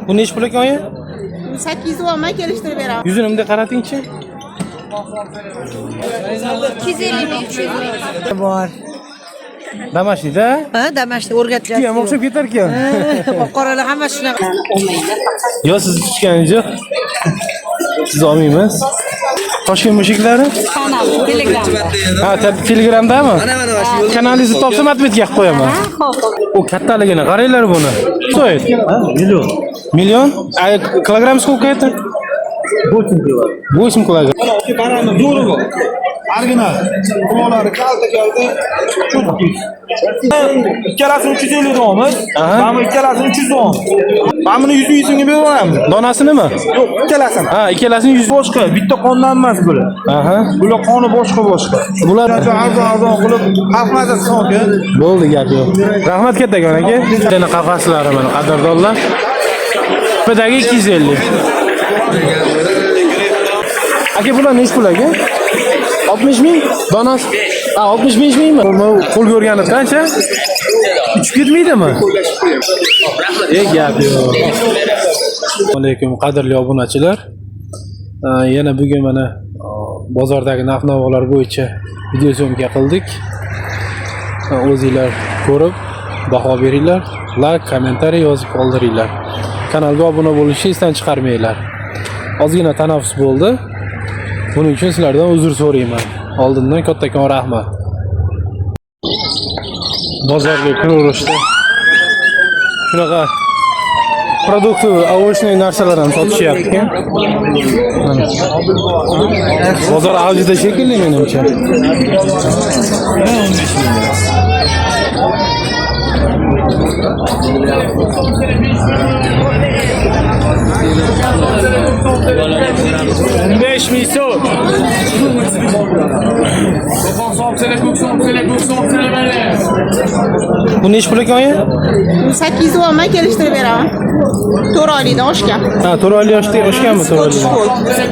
Bu nechi pul ekan oyi? 800 olmay kelishtirib beraman. Yuzini bunday qarating-chi. 250 ming, 300 ming. Bor. Damashqida? Ha, Damashqda o'rgatgan. Ham o'xshab ketar ekan. Qoralar hammasi shunaqa. Yo, siz tutganingiz yo'q. Siz olmaymiz. Toshkent mushiklari? Kanal, Telegram. Ha, Telegramdami? Kanalingizni topsam atmetga qo'yib qo'yaman. O kattaligini qaranglar buni. So'yit. Million. Million? Ay, kilogramm сколько это? 8 kilogramm. Qaranglar, zo'ri bor. Original. Quloqlari kalta. Ikkalasini 350 do'miz. Mana ikkalasini 300 do'm. Mana buni 100 so'mga beraman. Donasinimi? Yo'q, ikkalasini. Ha, ikkalasini 100 Boshqa, bitta qondan emas bular. Aha. Bular qoni boshqa. Bular arzon qilib xalq mazasi olgan. bo'ldi gap yo'q. Rahmat kattakon aka. Yana qafaslari mana qadrdonlar. Tepedagi 250. Aka bular nech pul aka? 60 ming? Donas. 65 mingmi? Qo'lga o'rganib qancha? Uchib ketmaydimi? Gap yo'q. Assalomu alaykum qadrli obunachilar. Yana bugun mana bozordagi narx-navolar bo'yicha video syomka qildik. O'zingizlar ko'rib, baho beringlar, like, kommentariy yozib qoldiringlar. Kanalga obuna bo'lishni esdan chiqarmanglar. Ozgina tanaffus bo'ldi. Buning uchun sizlardan uzr so'rayman. Oldindan kattakon rahmat. Bozorga kiraverishdi. Shunaqa produktiv, ovochnay narsalar ham sotishyapti. Bozor avjida shekilli menimcha. 15 ming so'm. Bu nech pul ekan oyi? 800 olmay kelishtirib beraman. 4 oylikdan oshgan. Ha, 4 oylik oshganmi 4 oylik?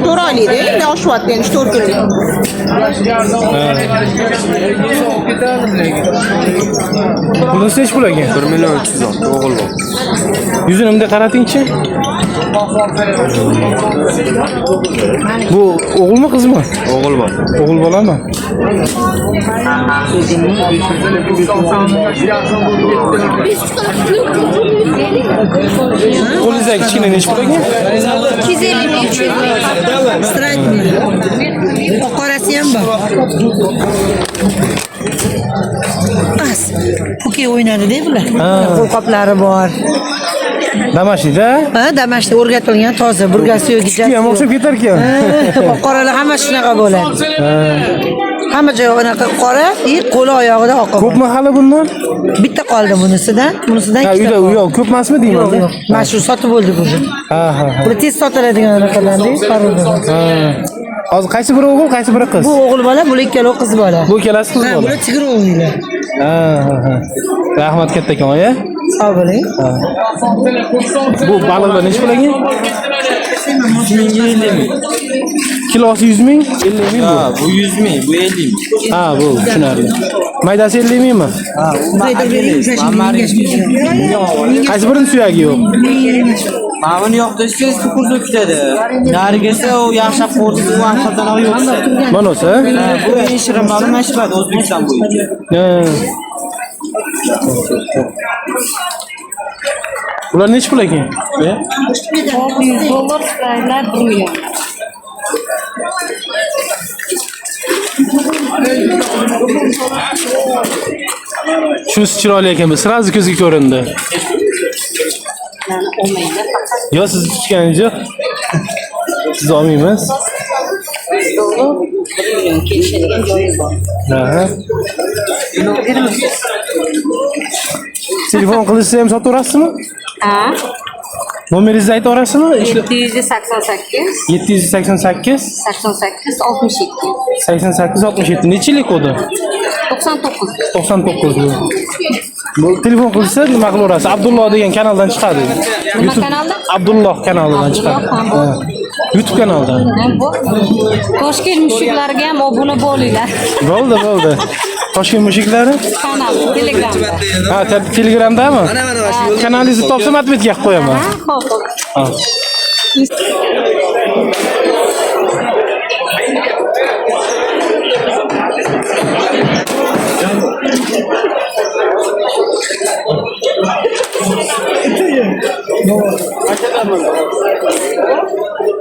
4 oylikda endi oshyapti endi 4 kunlik. Bunisi nech pul ekan? 1 million 300 do'm, o'g'il bor. Yuzini bunday qarating-chi. Bu o'g'ilmi, qizmi? O'g'il bor. O'g'il bolami? Qo'lingizdagi kichkina nech pul ekan? 250 ming, 300 ming. Stratmi. Qorasi ham bor. As. Poke o'ynadi-da bular. Qo'lqoplari bor. Damashqida? Ha, Damashqda o'rgatilgan toza, burgasi yo'q, gijasi Ham o'xshab ketar ekan. Qoralar hammasi shunaqa bo'ladi. Hamma joyi unaqa qora, qo'li oyog'ida oqib. Ko'pmi hali bundan? Bitta qoldi bunisidan Ha, ikkita. yo'q, ko'p emasmi deyman. Yo'q. Mana shu sotib bo'ldi bu. Ha. Bu tez sotiladigan anaqalardan, Ha. Hozir qaysi biri o'g'il, qaysi biri qiz? Bu o'g'il bola, bu ikkalovi qiz bola. Bu ikkalasi qiz Ha, bola. bular chigir o'g'illar. Ha. Rahmat kattakon oyi. Sog' bo'ling. Bu baliqlar nech pul ekan? 50 ming. Kilosi 100 ming, 50 ming bu. Ha, bu 100 ming, bu 50 ming. Ha, bu tushunarli. Maydasi 50 mingmi? Ha, u Qaysi birining suyagi yo'q? mana buni yoqtirsangiz kukuruz ketadi. Narigisi u yaxshi qo'rqib, u anqadan yo'qsa. Mana o'sa? Bu eng shirin ma'lum mashhur O'zbekiston bo'yicha. Ha. Bular nech pul ekan? 600 dollar, Xitoylar 1 million. Shunisi chiroyli ekan, sirazi ko'zga ko'rindi. Yo, siz tutganingiz yo'q. Siz olmaymiz. Ha. Telefon qilishsa ham sotaverasizmi? Ha? Nomeringizni aytib berasizmi? 788 788 88 67 88 67 necha yillik kodi? 99. 99 bu. Bu telefon qilsa nima qilaverasiz? Abdulloh degan kanaldan chiqadi. Nima kanalda? Abdulloh kanalidan chiqadi. Abdulloh, Ha. YouTube kanalidan. Toshkent mushuklariga ham obuna bo'linglar. Bo'ldi. Toshkent mushuklari? Kanal Telegramda. Ha, Telegramdami? Kanalingizni topsam atmetga qo'yib qo'yaman. Ha, xo'p. Ha.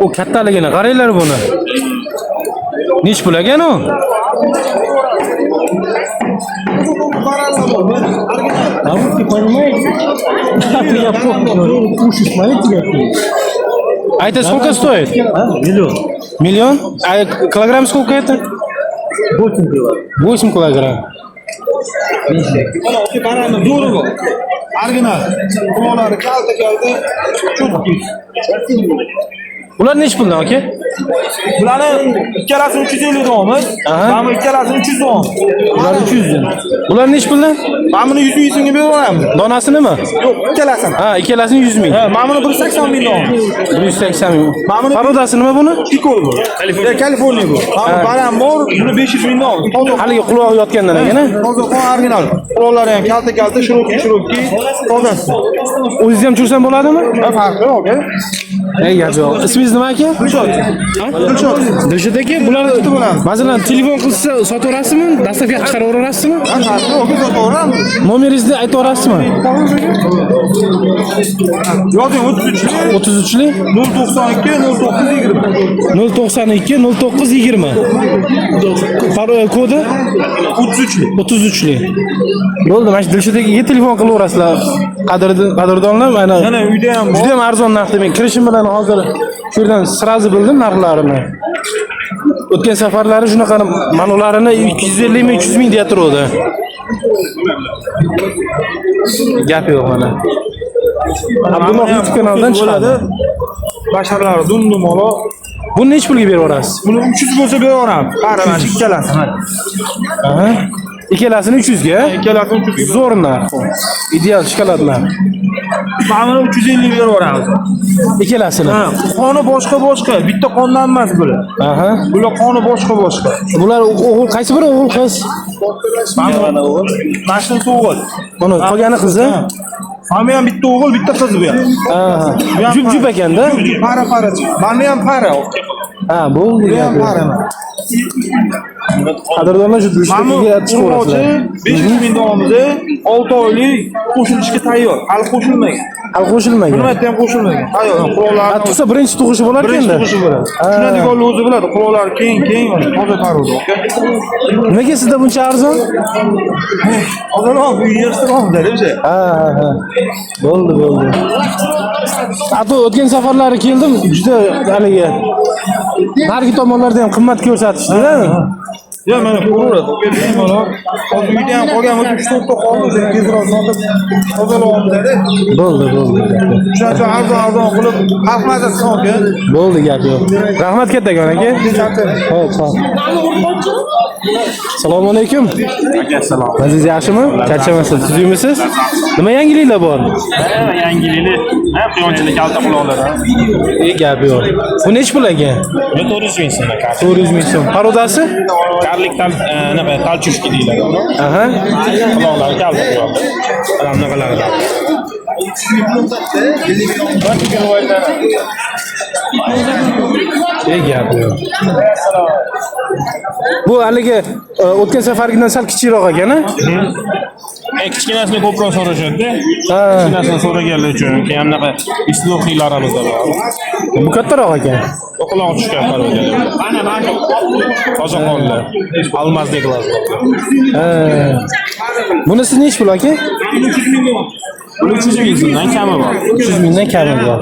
O kattaligini qaranglar buni. Nech pul ekan u? А это сколько стоит? Миллион. Миллион? А килограмм сколько это? 8 кило. 8 килограмм. Дорого. Оригинал. Kulolari kalta. Ular nech puldan aka? Bularni ikkalasini 350 so'mmiz. Aha. Mana bu ikkalasini 300 so'm. Ular 300 dan. Ular nech puldan? Mana buni 100 so'mga beraveramiz. Donasinimi? Yo'q, ikkalasini. Ha, ikkalasini 100 ming. Ha, mana buni 180 ming so'm. 180 ming. Mana Parodasi nima buni? Pikol bu. Kaliforniya bu. Mana baram bor, buni 500 ming so'm. Haligi quloq yotgandan ekan. Hozirqon original. Quloqlari ham kalta, shirokki. Tozasi. O'zingiz ham chursam bo'ladimi? Ha, farqi yo'q. Ey, yo'q. Ismingiz nima aka? Dilshod. Dilshod. Dilshod aka, bular masalan telefon qilsa sotaverasizmi? Dastavka chiqarib yuborasizmi? Ha, farqi yo'q. Sotaveramiz. Nomeringizni aytib yuborasizmi? Yozing 33 33 lik 092 0920. 092 0920. Kodi 33 33 lik. Bo'ldi, mana shu Dilshod akaga telefon qilaverasizlar. Qadrdonlar, mana Yana uyda ham bor. juda ham arzon narxda. Men kirishim bilan hozir shu yerdan sirazi bildim narxlarini. O'tgan safarlari shunaqa manolarini 250 ming, 300 ming deya turuvdi. Gap yo'q mana. Abdulloh YouTube kanalidan chiqadi. Basharlari dum-dumaloq. Buni nech pulga berib yuborasiz? Buni 300 bo'lsa beraveramiz. Qara mana shu ikkalasi. Aha. Ikkalasini 300 ga? Ikkalasini 300 ga. Zo'r narx. Ideal shokolad narx. Mana buni 350 beraveramiz. Ikkalasini. Ha, qoni boshqa. Bitta qondan emas bular. Aha. Bular qoni boshqa. Bular o'g'il, qaysi biri o'g'il qiz? Mana o'g'il. Mana shu o'g'il. Buni qolgani qizi? Mana ham bitta o'g'il, bitta qiz bu ham. Aha. Jup ekanda. Para. Mana ham para. Ha, bo'ldi. Bu ham para. Qadrdonlar shu Dilshodga chiqaverasizlar. 500 ming so'mimizni 6 oylik qo'shilishga tayyor. Hali qo'shilmagan. Hali qo'shilmagan. Xizmatda ham qo'shilmagan. Tayyor. Quloqlar. Ha, tug'sa birinchi tug'ishi bo'lar Birinchi ekan-da. tug'ishi bo'ladi. Shunday o'zi biladi. Quloqlari keng, toza parvoz. Nimaga sizda buncha arzon? Odalar bu yersiz o'zi. Ha. Bo'ldi. Ato o'tgan safarlari keldim, juda haligi narigi tomonlarda ham qimmat ko'rsatishdi-da. Ya mana ko'raveradi. Mana hozir uyda ham qolgan 3-4 ta qoldi. Tezroq sotib tozalayapmiz-da. Bo'ldi. Shuncha arzon qilib xalq mazasi oldi. Bo'ldi, gap yo'q. Rahmat kattakon aka. Xo'p, sog'. Assalomu alaykum. Aka salom. Aziz yaxshimi? Charchamasiz, tuzukmisiz? Nima yangiliklar bor? Yangiliklar, quyonchilik kalta quloqlar. Gap yo'q. Bu nech pul ekan? 400 ming so'm aka. 400 ming so'm. Parodasi? Karlikdan nima talchushki deyiladi. Aha. Quloqlar kalta quloqlar. Ana bunaqalar. Gap yo'q. Bu haligi o'tgan safargidan sal kichikroq ekan-a? Kichkinasini ko'proq so'rashadi. Ha. Kichkinasini so'raganlar uchun keyin anaqa islohiylarimizda bor. Bu kattaroq ekan. Quloq tushgan parvoz. Mana toza qonlar. Almazdek lazım. Ha. Bunisi nech pul aka? 300 ming so'mdan kami bor. 300 mingdan kami bor.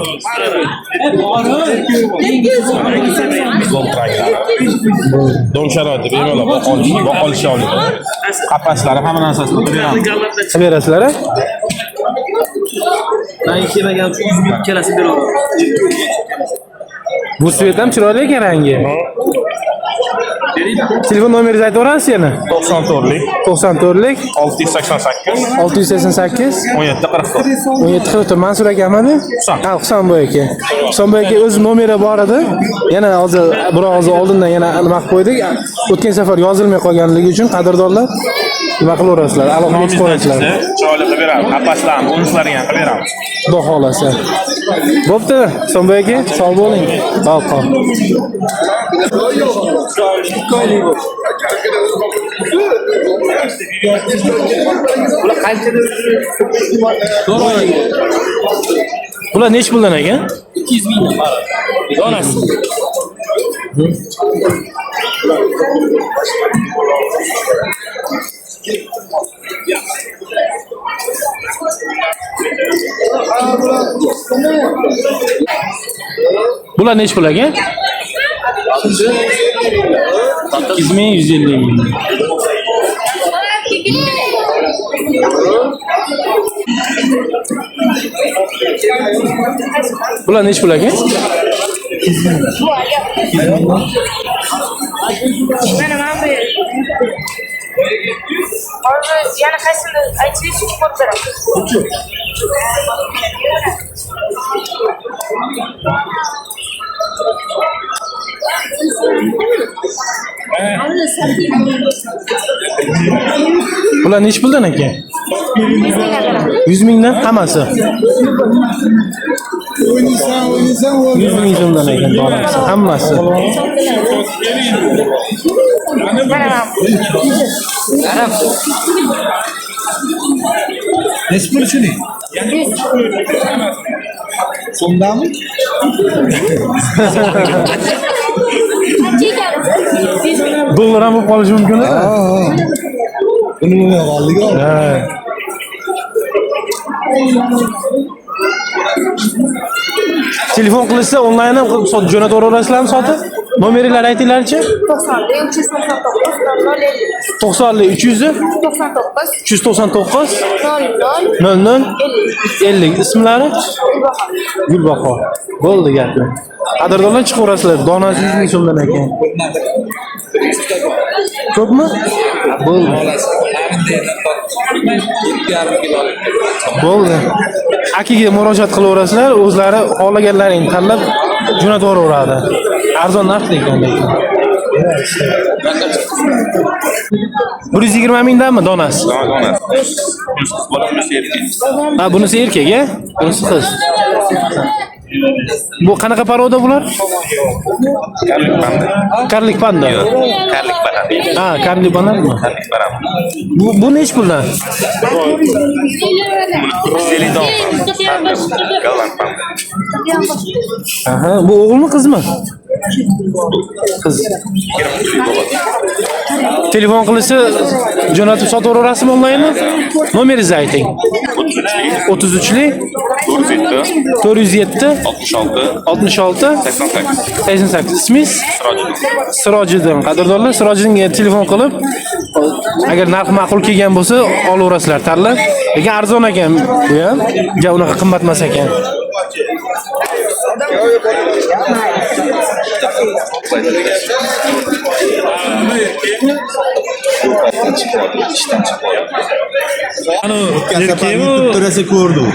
Dom sharoiti bemalol boqolishi oladi. Qapaslari hamma narsasini beramiz. Berasizlar-a? Ben yemagan 100 ming ikkalasini beraman. Bu svet ham chiroyli ekan rangi. Telefon nomeringizni aytib o'rasiz yana? 94lik 94lik 688 688 1744. 1744 Mansur akami? Husan. Ha, Husanboy aka. Husanboy aka o'z nomeri bor edi. Yana hozir biroz oldindan yana nima qilib qo'ydik. O'tgan safar yozilmay qolganligi uchun qadrdonlar nima qilaverasizlar? Alohida aytib qo'yasizlar. Chiroyli qilib beramiz. Qapaslarni, bonuslarni ham qilib beramiz. Xudo xolasa. Bo'pti, Husanboy aka, sog' bo'ling. Sog' qol. Bular nech puldan ekan? 200 ming. Donasi. Bular nech pul ekan? 8 ming, 150 ming. Bular nech pul ekan? Yana qaysini aytishingiz ko'p beraman. Bular nech puldan ekan? 100 mingdan hammasi. 100 ming so'mdan ekan donasi, hammasi. Nech pul shuni? So'mdami? Dollar ham bo'lib qolishi mumkin. Buni nima qoldiga? Telefon qilishsa onlayn ham jo'natib yuborasizlarmi sotib? Nomeringlarni aytinglarchi? 90 300 399 00 50. Ismlari? Gulbaho. Bo'ldi gapi. Qadrdonlar chiqaverasizlar. Donasi 100 ming so'mdan ekan. Ko'pmi? Bo'ldi. Bo'ldi. Akiga murojaat qilaverasizlar, o'zlari xohlaganlaringni tanlab jo'natib yuboradi. Arzon narxda ekan lekin. 120 mingdanmi donasi? Ha, bunisi erkak, a? Bunisi qiz. Bu qanaqa paroda bular? Karlik panda. Karlik banani. Ha, karlik bananmi? Karlik banani. Bu nech puldan? Zelidon. Galvan panda. Aha, bu o'g'ilmi, qizmi? Qiz. Telefon qilishsa jo'natib sotaverasizmi onlaynmi? Nomeringizni ayting. 33lik 407 66 88. Ismingiz? Sirojiddin. Qadrdonlar, Sirojiddinga telefon qilib, agar narx ma'qul kelgan bo'lsa, olaverasizlar tanlab. Lekin arzon ekan bu ham. Ja unaqa qimmat emas ekan. Turasi ko'rdi.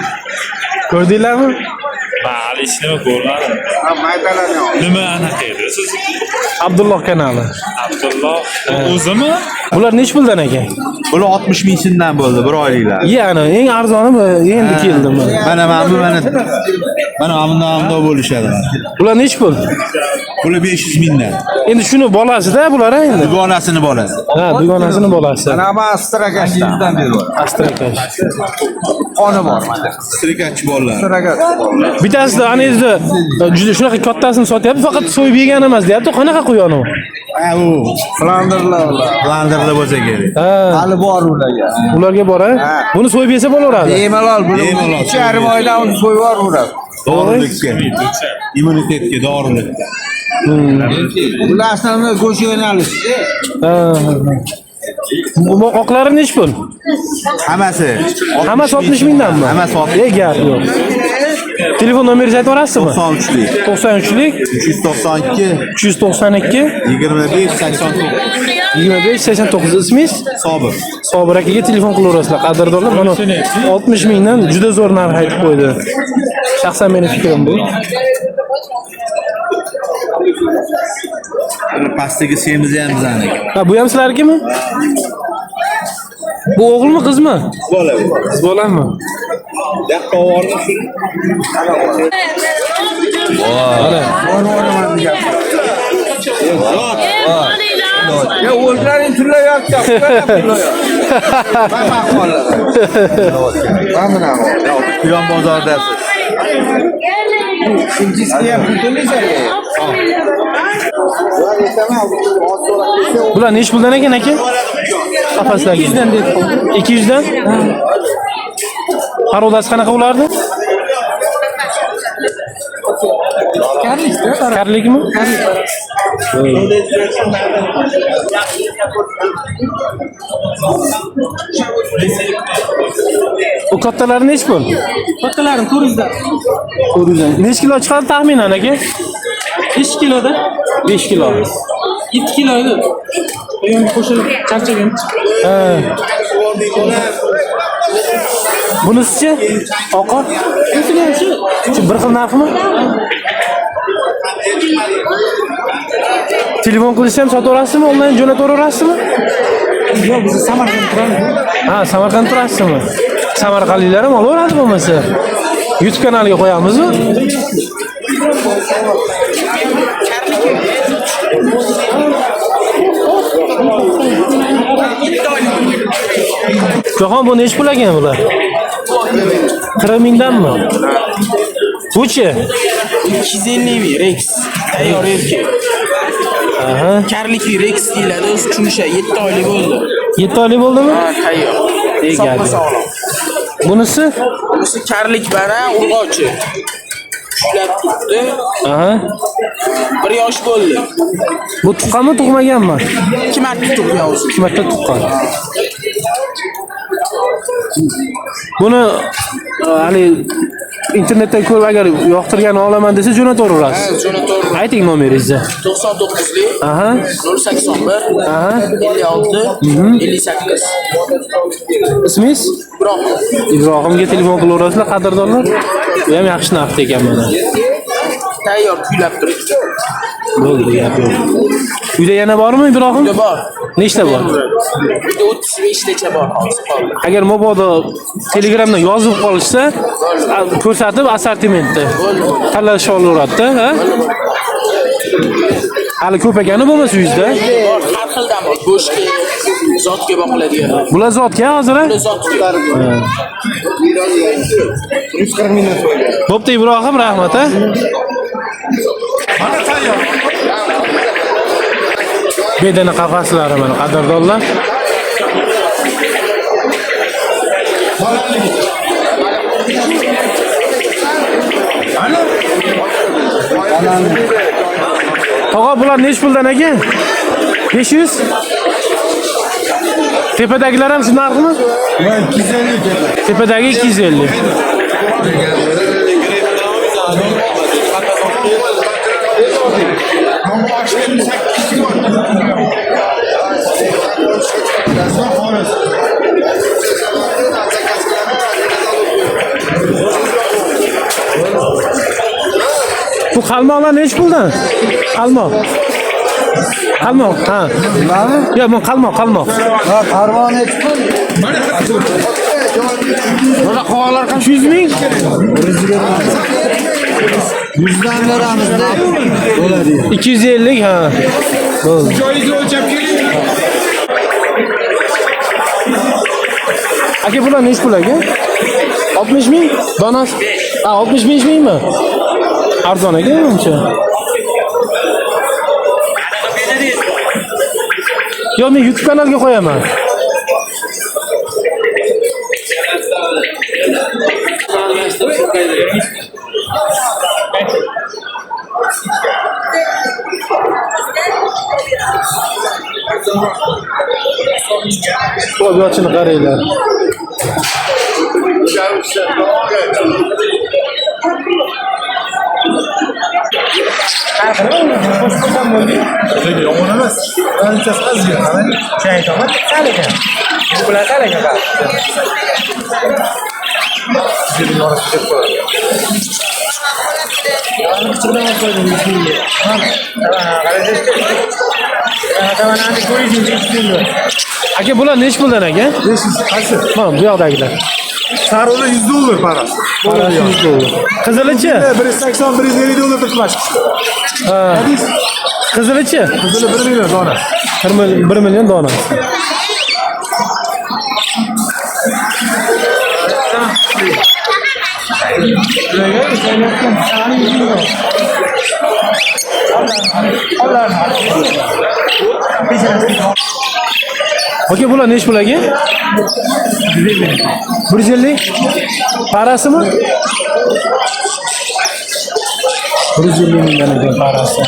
Ko'rdinglarmi? Hali hech nima ko'rmadim. Nima anaqa edi siz? Abdulloh kanali. Abdulloh o'zimi? Bular nech puldan ekan? Bular 60 ming so'mdan bo'ldi, bir oyliklar. Ya'ni eng arzoni endi keldimi? Mana bundan bo'lishadi. Bular nech pul? Bular 500 mingdan. Endi shuni bolasi-da bular endi. Dugonasini bolasi. Ha, dugonasini bolasi. Mana bu Astrakashdan Astrakash. qoni bor mana. Astrakach bolalar. Bittasida anezda juda shunaqa kattasini sotyapti, faqat so'yib yegan emas, deyapti. Qanaqa quyon u? Ha, u Flanderlar bo'lsa kerak. Ha, Hali bor ularga. ularga bor, ha? Buni so'yib yesa bo'laveradi. Bemalol buni 2,5 oydan uni so'yib yuboradi. Dorilikka. Immunitetga, dorilikka. Ular aslida go'sht yo'nalishi. Ha. Bu oqlari nech pul? Hammasi. Hammasi 60 mingdanmi? Hammasi 60. Gap yo'q. Telefon nomeringizni aytib berasizmi? 93'lük. 93lik 392 392 25 89. 25 89 ismingiz? Sobir. Sobir akaga telefon qilaverasizlar. Qadrdonlar, mana 60 mingdan juda zo'r narx aytib qo'ydi. Shaxsan meni fikrim bu. Pastdagi semiz ham bizaniki. Ha, bu ham sizlarnikimi? Bu o'g'ilmi, qizmi? Bola. Qiz bolami? Yoqqa olib shuni. Ya o'zlaring turlayapti. Mana Quyon bozordasiz. Bular necha puldan ekan aka? Qafasdagi 200 dan deb. 200 dan? Parodasi qanaqa bo'lardi? Karlikmi? Bu kattalari necha pul? Kattalarim 400 dan. 400 dan. Necha kilo chiqadi taxminan aka? 5 kiloda. 5 kilo. 7 kilo edi. Buyon qo'shilib charchagan. Ha. Bunisi-chi? Oqa? Shu bir xil narxmi? Telefon qilishsa ham sotaverasizmi? Onlayn jo'nataverasizmi? Yo'q, biz Samarqandda turamiz. Ha, Samarqandda turasizmi? Samarqandliklar ham olaveradi bo'lmasa. YouTube kanaliga qo'yamizmi? Jahon bu necha pul ekan bular? 40 mingdanmi? Buchi? 250 ming Rex. Tayyor erkak. Aha. Karliki Rex deyiladi, o'zi chumsha 7 oylik bo'ldi. 7 oylik bo'ldimi? Ha, tayyor. Egadi. Sog'lom. Bunisi? Bunisi karlik bana urg'ochi. Ushlab turibdi. Aha. 1 yosh bo'ldi. Bu tuqqanmi, tug'maganmi? 2 marta tug'gan o'zi. 2 marta tuqqan. Buni hali internetdan ko'rib agar yoqtirgan olaman desa jo'nataverasiz. Ha, jo'nataveramiz. Ayting nomeringizni. 99lik Aha. 081 Aha. 56 58. Ismingiz? Ibrohim. Ibrohimga telefon qilaverasizlar, qadrdonlar. Bu ham yaxshi narxda ekan mana. Tayyor kuylab turibdi. Bo'ldi, gap yo'q. Uyda yana bormi Ibrohim? Uyda bor. Nechta bor? Uyda 35 tacha bor hozir qoldi. Agar mabodo Telegramdan yozib qolishsa, ko'rsatib assortimentni tanlash olaveradi-da, ha? Hali ko'p ekani bo'lmasa uyingizda? Bor, har xildan bor. Go'shtga, zotga boqiladigan. Bular zotga hozir, ha? Zotga. Bo'pti Ibrohim, rahmat, ha? Bedana qafaslari mana qadrdonlar. Tog'a bular necha puldan ekan? 500? Tepadagilar ham shu narxmi? 250. Tepadagi 250. Bu qalmoqlar necha puldan? Qalmoq. Qalmoq, ha. Yo'q, men qalmoq. Ha, qarvon necha pul? Mana qovoqlar qancha 100 ming? 100 dan beramizda bo'ladi. 250, ha. Bo'ldi. Joyingizni o'lchab keling. Aka bular necha pul aka? 60 ming? Donasi? Ha, 65 mingmi? Arzon aka menimcha. Yo, men YouTube kanaliga qo'yaman. Bu yochini qaranglar. Lekin yomon emas. Anchasi ozgina qarang. Chang tomat sal ekan. Bu bilan sal ekan bari. Sizning orasida deb qo'yadi. Chiqdan qo'ydim. Aka bular nech puldan aka? 500 qaysi? Ha, bu yoqdagilar. Sarılı $100 parası. Parası $100. Kızılıçı? 180 $150 tutmuş. Ha. Kızılıçı? Kızılı 1 milyon dona. 1 milyon dona. Okey, bular nech pul aka? 150. Parası mı? 150 milyon ekan parası.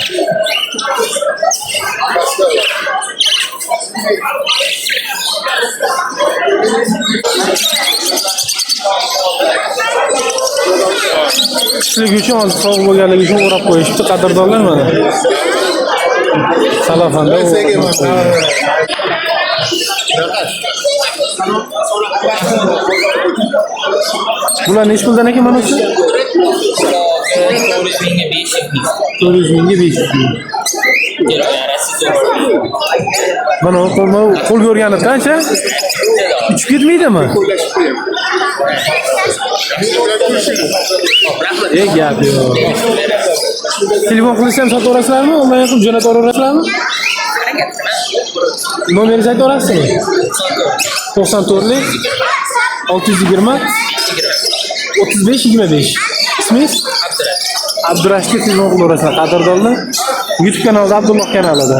Sizlik uchun hozir sovuq bo'lganligi uchun o'rab qo'yishibdi qadrdonlar mana. Salafanda bular nech puldan ekan mana shu? 400 mingga 500 ming. 400 mingga 500 ming. Mana qo'lga o'rganib qancha? Uchib ketmaydimi? Gap yo'q. Telefon qilsam sotaverasizlarmi? Onlayn qilib jo'nataverasizlarmi? Nomeringizni aytib olasizmi? 94lik 620 35 25. İsmingiz? Abdurashidga telefon qilaverasizlar, qadrdonlar. YouTube kanalida Abdulloh kanalida.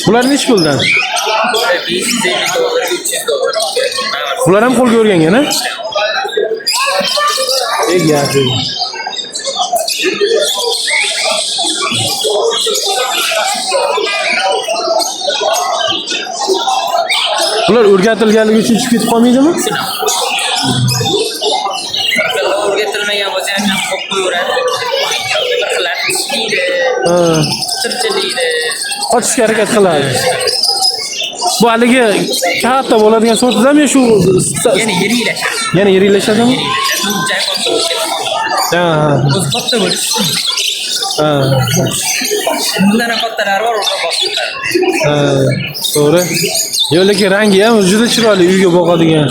Bular nech puldan? Bular ham qo'lga o'rgangan, ha? Gap. Bular o'rgatilganligi uchun chiqib ketib qolmaydimi? O'rgatilmagan bo'lsa ham qo'yib qo'yaveradi. Bir xillar ishlaydi. Tirchilaydi. Qochishga harakat qiladi. Bu haligi katta bo'ladigan sortidami shu? Yana yirilashadi. Yana yirilashadimi? Ha. O'zi katta bo'lishi. Ha. Bundan kattalar bor, ular boshqa. Ha. To'g'ri. Yo'laki rangi ham juda chiroyli uyga boqadigan.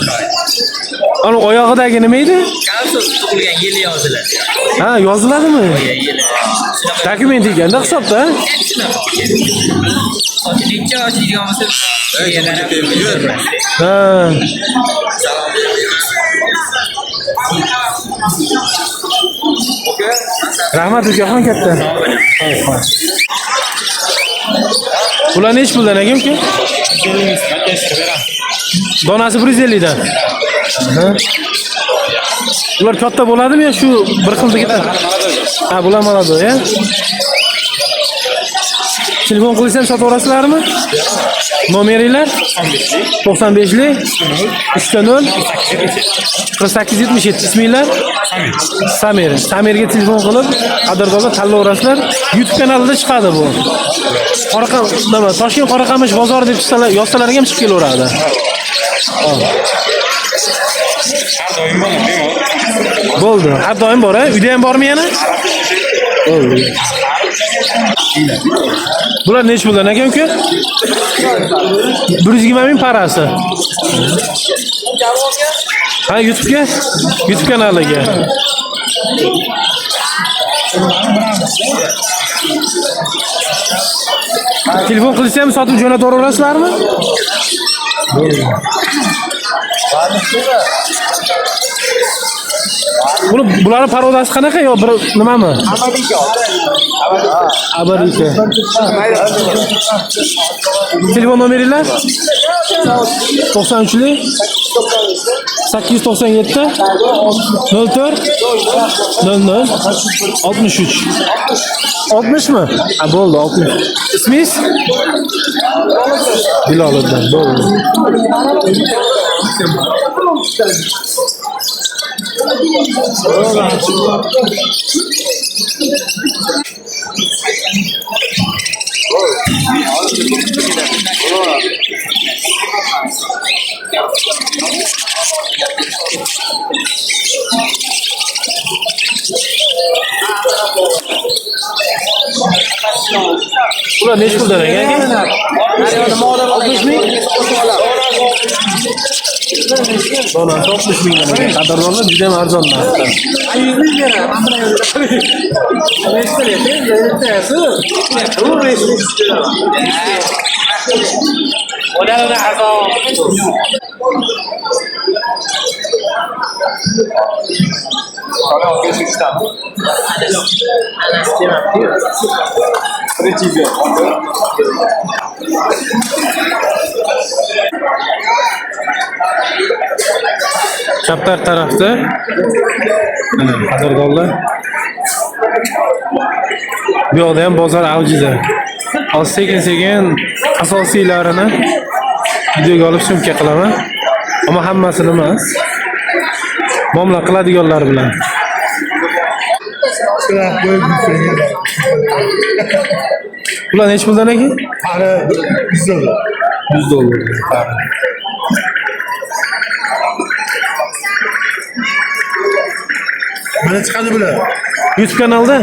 Ana oyog'idagi nima edi? Kalsiy tug'ilgan yili yoziladi. Ha, yoziladimi? Yili. Dokument ekanda hisobda. Necha yosh yig'gan bo'lsa, Ha. Rahmat ukaxon katta. Bular nech puldan ekan uka? 150 donasi 150 dan. Bular katta bo'ladimi yo shu bir xildagi? Ha, bular malado, ya. Telefon qilsam sotaverasizlarmi? Nomeringiz? 95lik 300 4877. Isminglar? Samir. Samirga telefon qilib, qadrdonlar tanlayverasizlar. YouTube kanalida chiqadi bu. Toshkent Qoraqamish bozori deb yozsalar ham chiqib kelaveradi. Bo'ldi. Har doim bor, ha? Uyda ham bormi yana? Bo'ldi. Bular nech puldan ekan uka? 120 ming parasi. Ha, YouTube kanaliga. Telefon qilsam sotib jo'nataverasizlarmi? Bularning parodasi qanaqa yo bir nimami? Abadika. Telefon nomeringiz? 93lik 897 04 00 63. 60 mı? Ha, bo'ldi, 60. İsmingiz? Biloliddin. Bo'ldi. Ular nechi puldan aka? 60 ming. Donasi 60 mingdan ekan. Qadrdonlar juda ham arzon narxda. Chaptar tarafda mana qadrdonlar. Bu yoqda ham bozor avjida. Hozir sekin-sekin asosiylarini videoga olib sumka qilaman. Ammo hammasini emas. Muomala qiladiganlar bilan. Ular nechi puldan ekan? Qari 100 dollar. 100 dollar. Mana chiqadi bular. YouTube kanalda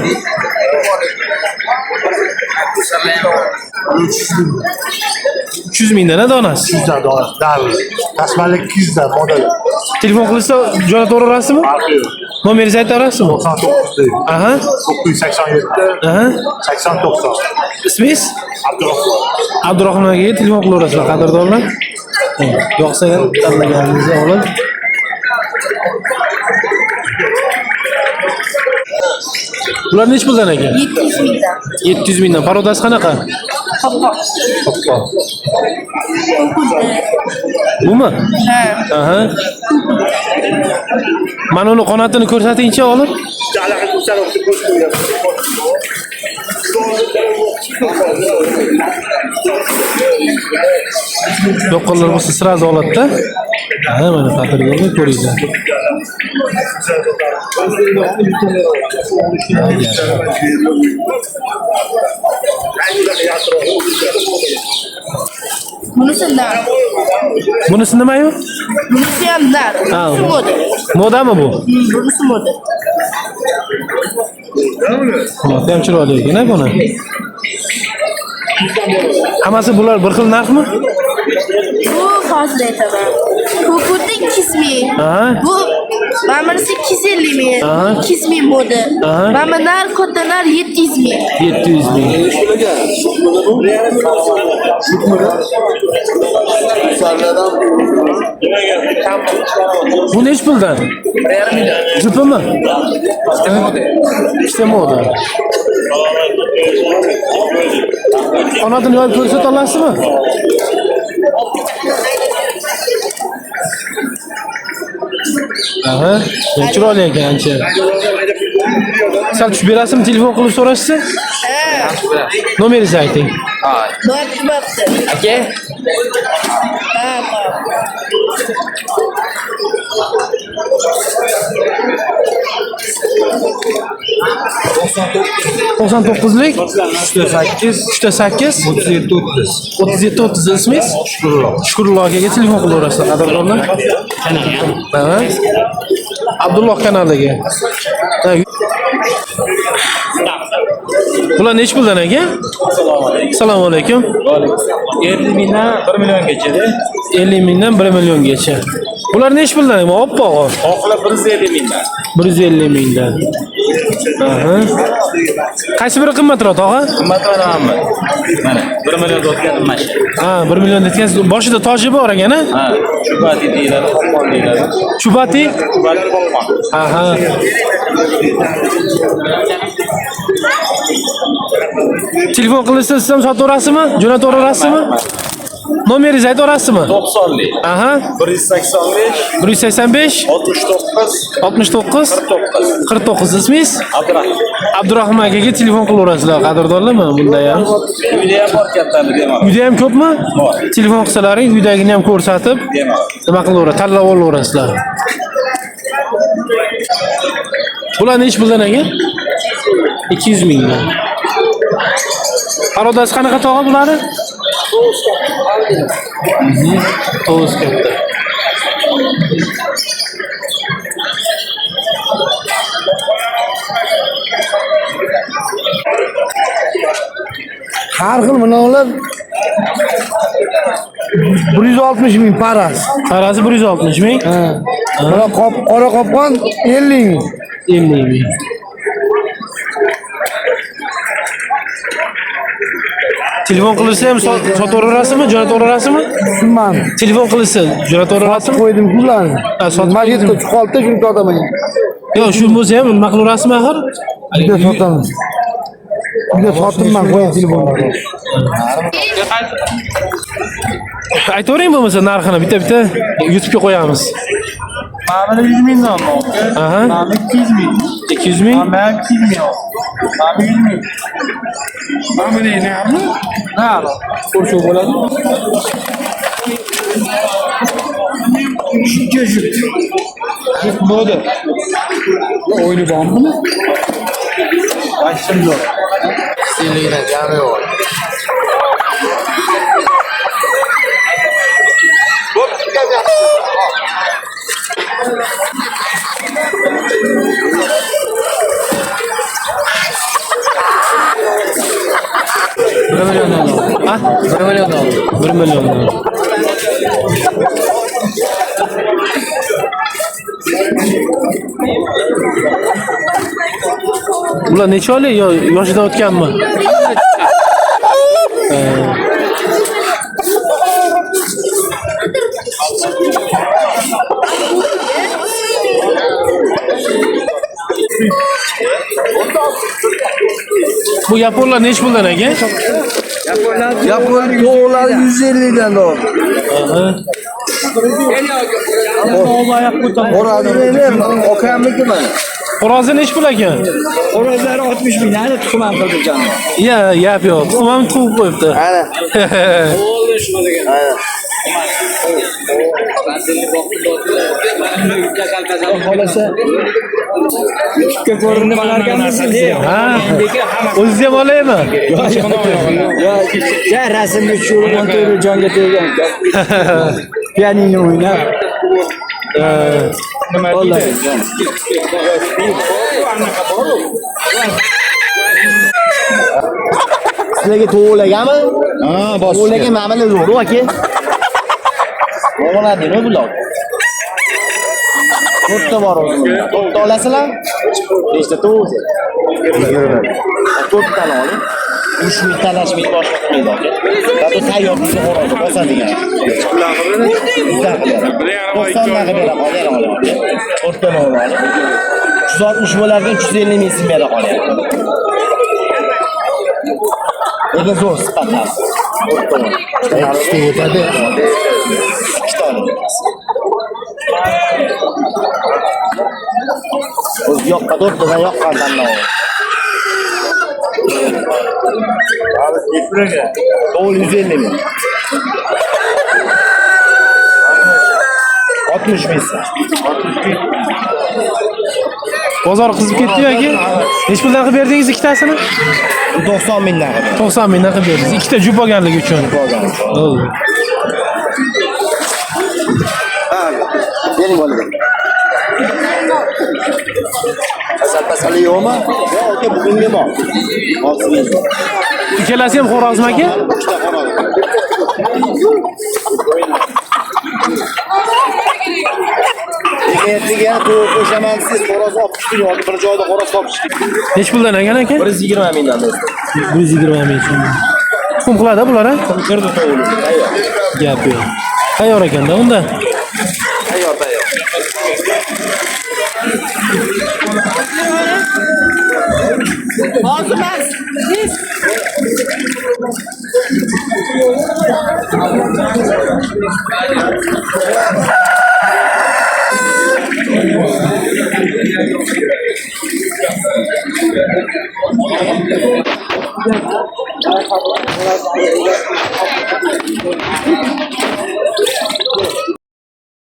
300 mingdan donasi. 100 dollar. Dal. Tasmalik 200 dan model. Telefon qilsa jo'natib yuborasizmi? Nomeringizni ayta olasizmi? 99 deydi. Aha. 987 Aha. 8090. Ismingiz? Abdurahmon. Abdurahmon akaga telefon qilaverasizlar qadrdonlar. Yo'qsa tanlaganingizni olib. Ular nechi puldan ekan? 700 mingdan. 700 mingdan. Parodasi qanaqa? Qopqoq. Qopqoq. Bumi? Ha. Aha. Mana uni qanotini ko'rsatingchi olib. Jalaga ko'rsatib qo'yib qo'yamiz. Yo'qollar bo'lsa sразу oladi-da. Ha, mana qadrdonlar ko'ringlar. Bunisidan. Bunisi nimayu? Bunisi ham nar. Ha. Bunisi model. Modami bu? Bunisi model. Qanoti ham chiroyli ekan buni. Hammasi bular bir xil narxmi? Bu hozir aytaman. Ko'kutda 200 ming. Aha. Bu Mamrisi 250 ming. Aha. 200 ming model. Aha. Mana nar katta nar 700 ming. 700 ming. Bu nechi puldan? 1,5 million. Jupimi? İşte model. Qanotini yoyib ko'rsata olasizmi? Aha, chiroyli ekan ancha. Sal tushib berasizmi telefon qilib so'rashsa? Nomeringizni ayting. Bo'pti. Aka? To'qson to'qqizlik 3-8 37-30 ismingiz? Shukurulloh akaga telefon qilaverasizlar qadrdonlar. Ha. Abdulloh kanaliga. Bular nechi puldan aka? Assalomu alaykum. 50 mingdan 1 milliongacha-da. 50 mingdan 1 milliongacha. Bular nechi puldan? Oppoq. Oqlar 150 mingdan. 150 mingdan. Aha. Qaysi biri qimmatroq, tog'a? Qimmatroq hamma. Mana 1 million o'tkazdim mana shu. Ha, 1 million etkaz. Boshida toji bor ekan-a? Ha, Chubati deyiladi, Qo'qon deyiladi. Chubati? Chubati Qo'qon. Aha. Telefon qilsa siz ham sotaverasizmi? Jo'nataverasizmi? Nomeringizni aytaverasizmi? 90lik. Aha. 185 185 69 49 ismingiz? Abdurahmon. Abdurahmon akaga telefon qilaverasizlar, qadrdonlarmi? Bunda ham. Uyda ham bor kattalik demoqchi. Uyda ham ko'pmi? Bor. Telefon qilsalaring uydagini ham ko'rsatib, Demoqchi. nima qilaverasiz? Tanlab olaverasizlar. Bular nechi puldan aka? 200 mingdan. Arodasi qanaqa tog'a bulari? Tovus katta. Har xil bunalar 160 ming paras. Parasi 160 ming. Qora qopqon 50 ming. 50 ming. Telefon qilsa ham sotaverasizmi, jo'nataverasizmi? Tushunman. Telefon qilsa jo'nataverasizmi? Qo'ydim ularni. Sotib Majidga chiqoldi, shuni sotaman. Yo'q, shu bo'lsa ham nima qilaverasizmi axir? Bitta sotaman. Bitta sotibman, qo'ying telefonni. Aytavering bo'lmasa narxini bitta YouTube'ga qo'yamiz. Mana 100 mingdan mı? Aha. Mana 200 ming. 200 ming. Mana 200 ming. Mana 100 ming. Mana ne yaptı? Ne yaptı? Ko'rsho bo'ladi. Bo'ldi. O'yini bormi? Başım yo'q. Sizlarga jami yo'q. Ha? 1 milliondan. 1 milliondan. Ular necha oylik yoshidan o'tganmi? Bu yaponlar necha puldan aka? Yapon to'g'lar 150 dan ol. Xo'rozni okamniki mana. Xo'rozi necha pul ekan? Xo'rozlari 60 ming, hali tuxum ham qildi jon. Yap yo'q. Tuxum ham tug'ib qo'yibdi. Ana. Oldu shuna degan. Xolasa. Ikki ko'rinib qararkanmisiz? Ha. O'zingiz ham olaymi? Ya rasmga tushirib montoyni jonga teggan. Pianino o'ynab. Vallahi. Sizlarga to'g'laganmi? Ha, bos. To'g'lagan ma'mala zo'ru aka. Bo'lmadimi bular? To'rtta bor o'zi. To'rtta olasizlar? Nechta to'g'ri? 4 tani oling. 3 ming talashmay boshqa qilmaydi aka. Tato tayyor bizni xo'rozni bosadigan. 90 naga bera qolyapti. 4 tani oling. 360 bo'larkan 350 ming so'm bera qolyapti. Lekin zo'r sifatlar. 4 tani. Yaxshi yetadi. 2 tani. O'zi yoqqa 4 tadan yoqqan tanlov. Doğru 150 ming. 60 ming. Bozor qizib ketdi yoki? Necha puldan qilib berdingiz ikkitasini? 90 mingdan. 90 mingdan qilib berdingiz. Ikkita jup olganligi uchun. Bo'ldi. Bering bo'ladi. Pasal yo'qmi? Yo'q, aka bugunga bor. Hozir. Ikkalasi ham Xo'rozmi aka? Ertaga qo'shaman siz xo'roz olib chiqing yoki bir joyda xo'roz topish. Necha puldan ekan aka? 120 mingdan do'st. 120 ming so'm. Tuxum qiladi bular ha? Kirdi to'g'ri. Tayyor. Gap yo'q. Tayyor ekanda unda. Tayyor, tayyor. Hozir emas. Siz